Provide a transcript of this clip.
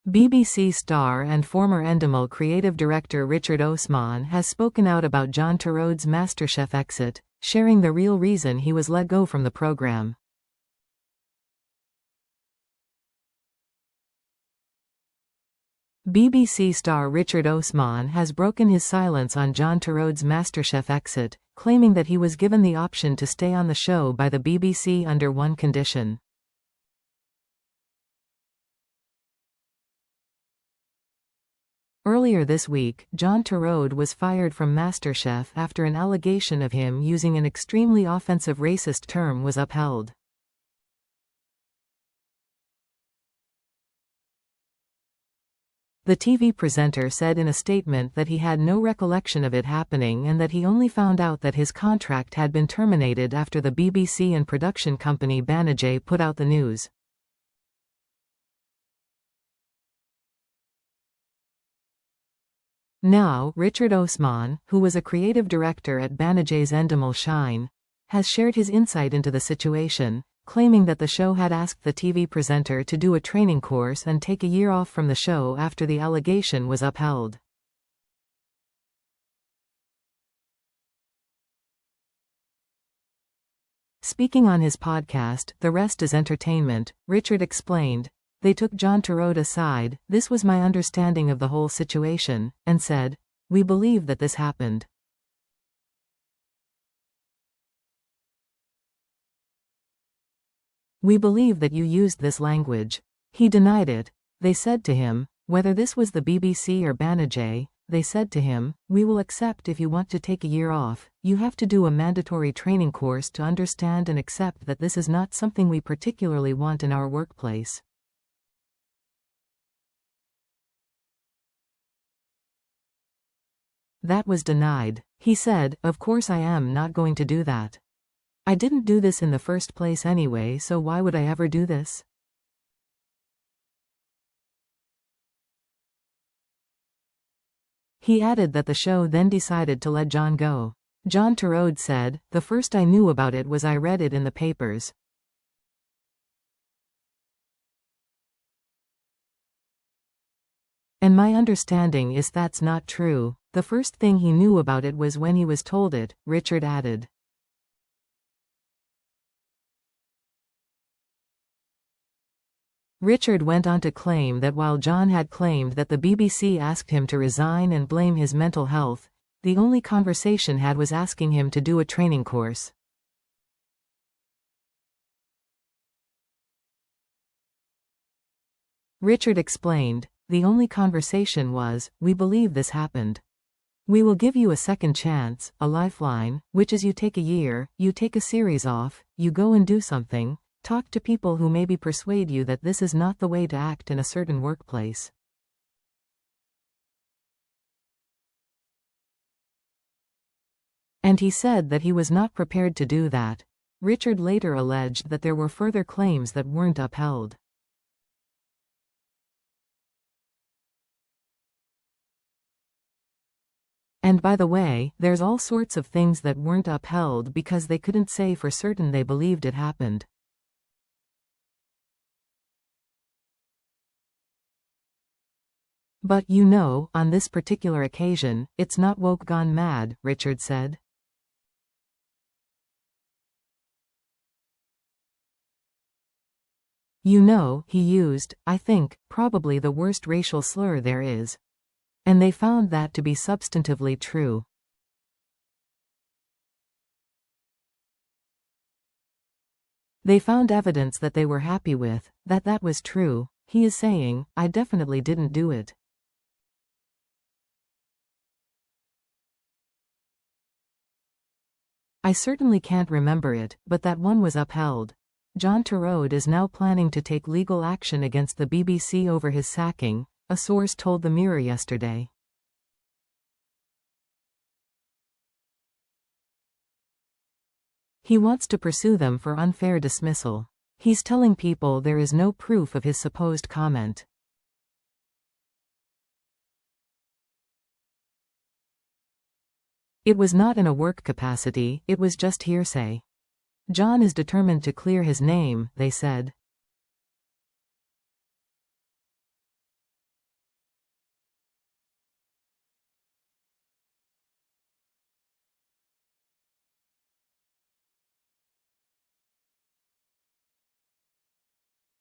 BBC star and former Endemol creative director Richard Osman has spoken out about John Torode's MasterChef exit, sharing the real reason he was let go from the program. BBC star Richard Osman has broken his silence on John Torode's MasterChef exit, claiming that he was given the option to stay on the show by the BBC under one condition. Earlier this week, John Torode was fired from MasterChef after an allegation of him using an extremely offensive racist term was upheld. The TV presenter said in a statement that he had no recollection of it happening and that he only found out that his contract had been terminated after the BBC and production company Banijay put out the news. Now, Richard Osman, who was a creative director at Banijay's Endemol Shine, has shared his insight into the situation, claiming that the show had asked the TV presenter to do a training course and take a year off from the show after the allegation was upheld. Speaking on his podcast, The Rest is Entertainment, Richard explained, "They took John Torode aside, this was my understanding of the whole situation, and said, 'We believe that this happened. We believe that you used this language.' He denied it. They said to him, whether this was the BBC or Banijay, they said to him, 'We will accept if you want to take a year off, you have to do a mandatory training course to understand and accept that this is not something we particularly want in our workplace.' That was denied. He said, 'Of course I am not going to do that. I didn't do this in the first place anyway, so why would I ever do this?' He added that the show then decided to let John go. John Torode said, 'The first I knew about it was I read it in the papers. And my understanding is that's not true. The first thing he knew about it was when he was told it,' Richard added. Richard went on to claim that while John had claimed that the BBC asked him to resign and blame his mental health, the only conversation had was asking him to do a training course. Richard explained, "The only conversation was, 'We believe this happened. We will give you a second chance, a lifeline, which is you take a year, you take a series off, you go and do something, talk to people who maybe persuade you that this is not the way to act in a certain workplace.'" And he said that he was not prepared to do that. Richard later alleged that there were further claims that weren't upheld. And by the way, there's all sorts of things that weren't upheld because they couldn't say for certain they believed it happened. But on this particular occasion, it's not woke gone mad, Richard said. He used, I think, probably the worst racial slur there is. And they found that to be substantively true. They found evidence that they were happy with, that was true. He is saying, I definitely didn't do it. I certainly can't remember it, but that one was upheld. John Torode is now planning to take legal action against the BBC over his sacking, a source told the Mirror yesterday. He wants to pursue them for unfair dismissal. He's telling people there is no proof of his supposed comment. It was not in a work capacity, it was just hearsay. John is determined to clear his name, they said.